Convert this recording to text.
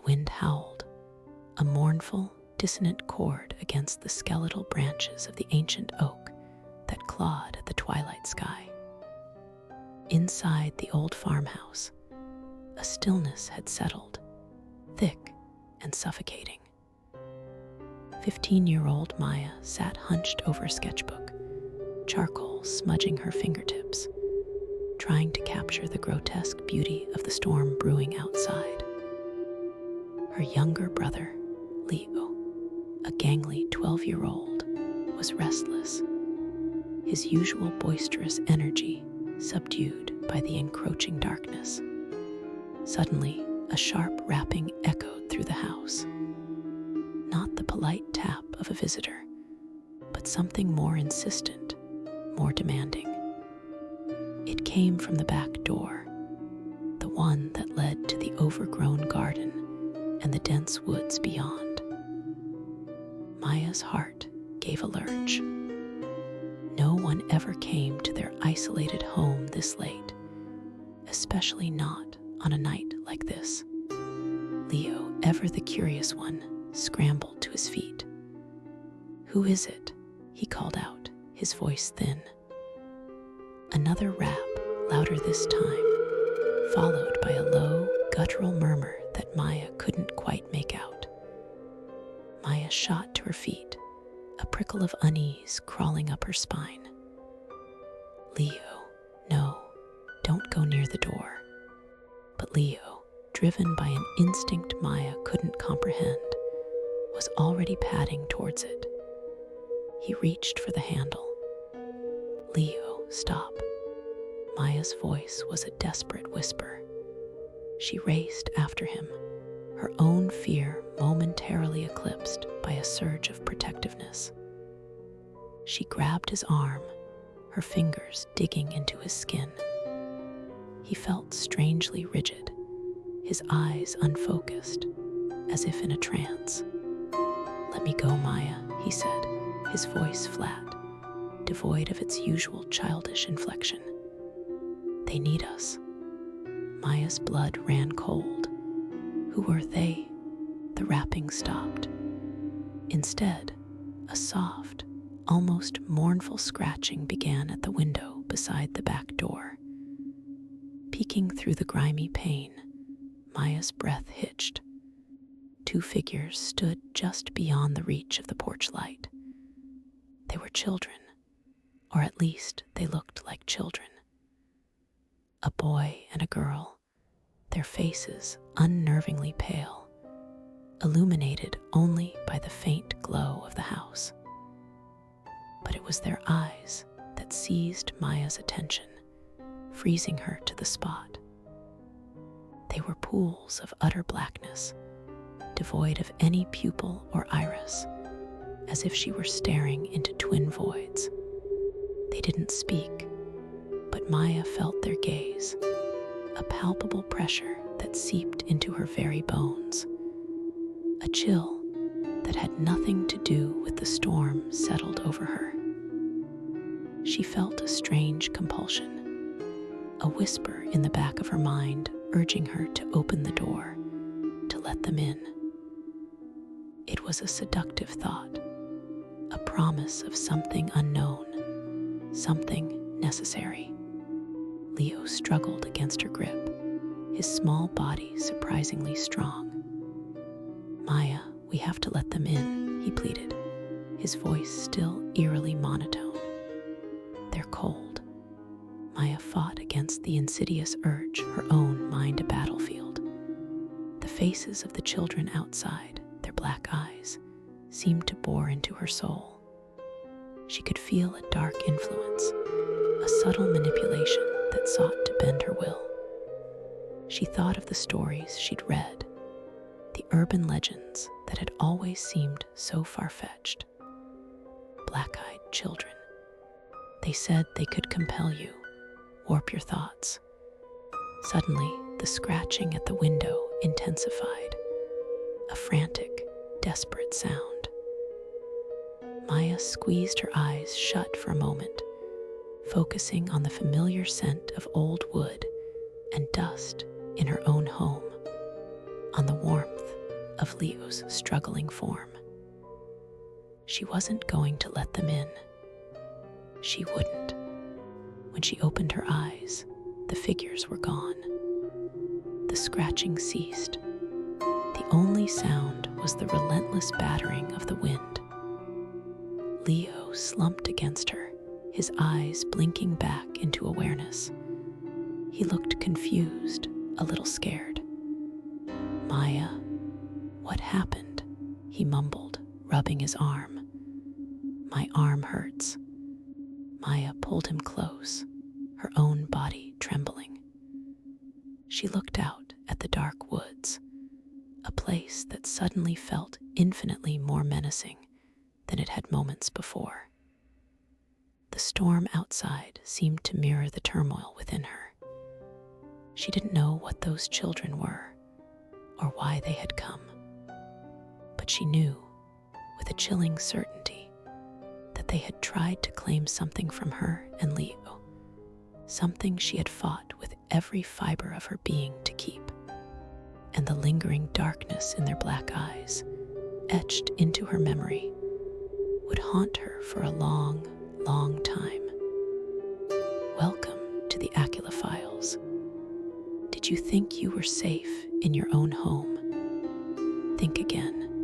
wind howled, a mournful, dissonant chord against the skeletal branches of the ancient oak that clawed at the twilight sky. Inside the old farmhouse, a stillness had settled, thick and suffocating. 15-year-old Maya sat hunched over a sketchbook, charcoal smudging her fingertips, trying to capture the grotesque beauty of the storm brewing outside. Her younger brother, Leo, a gangly 12-year-old, was restless, his usual boisterous energy subdued by the encroaching darkness. Suddenly, a sharp rapping echoed through the house. Not the polite tap of a visitor, but something more insistent, more demanding. It came from the back door, the one that led to the overgrown garden and the dense woods beyond. Maya's heart gave a lurch. No one ever came to their isolated home this late, especially not on a night like this. Leo, ever the curious one, scrambled to his feet. "Who is it?" he called out, his voice thin. Another rap, louder this time, followed by a low, guttural murmur that Maya couldn't quite make out. Maya shot to her feet, a prickle of unease crawling up her spine. "Leo, no, don't go near the door." But Leo, driven by an instinct Maya couldn't comprehend, was already padding towards it. He reached for the handle. "Leo, stop." Maya's voice was a desperate whisper. She raced after him, her own fear momentarily eclipsed by a surge of protectiveness. She grabbed his arm, her fingers digging into his skin. He felt strangely rigid, his eyes unfocused, as if in a trance. "Let me go, Maya," he said, his voice flat, devoid of its usual childish inflection. "They need us." Maya's blood ran cold. Who were they? The rapping stopped. Instead, a soft, almost mournful scratching began at the window beside the back door. Peeking through the grimy pane, Maya's breath hitched. Two figures stood just beyond the reach of the porch light. They were children, or at least they looked like children. A boy and a girl, their faces unnervingly pale, illuminated only by the faint glow of the house. But it was their eyes that seized Maya's attention, freezing her to the spot. They were pools of utter blackness, devoid of any pupil or iris, as if she were staring into twin voids. They didn't speak, but Maya felt their gaze, a palpable pressure that seeped into her very bones. A chill that had nothing to do with the storm settled over her. She felt a strange compulsion, a whisper in the back of her mind urging her to open the door, to let them in. It was a seductive thought, a promise of something unknown, something necessary. Leo struggled against her grip, his small body surprisingly strong. "Maya, we have to let them in," he pleaded, his voice still eerily monotone. "They're cold." Maya fought against the insidious urge, her own mind a battlefield. The faces of the children outside, their black eyes, seemed to bore into her soul. She could feel a dark influence, a subtle manipulation that sought to bend her will. She thought of the stories she'd read, the urban legends that had always seemed so far-fetched. Black-eyed children. They said they could compel you, warp your thoughts. Suddenly, the scratching at the window intensified, a frantic, desperate sound. Maya squeezed her eyes shut for a moment, focusing on the familiar scent of old wood and dust in her own home, on the warmth of Leo's struggling form. She wasn't going to let them in. She wouldn't. When she opened her eyes, the figures were gone. The scratching ceased. The only sound was the relentless battering of the wind. Leo slumped against her, his eyes blinking back into awareness. He looked confused, a little scared. "Maya, what happened?" he mumbled, rubbing his arm. "My arm hurts." Maya pulled him close, her own body trembling. She looked out at the dark woods, a place that suddenly felt infinitely more menacing than it had moments before. The storm outside seemed to mirror the turmoil within her. She didn't know what those children were or why they had come, but she knew with a chilling certainty that they had tried to claim something from her and Leo, something she had fought with every fiber of her being to keep. And the lingering darkness in their black eyes, etched into her memory, would haunt her for a long, long time. Welcome to the Aqeela Files. Did you think you were safe in your own home? Think again.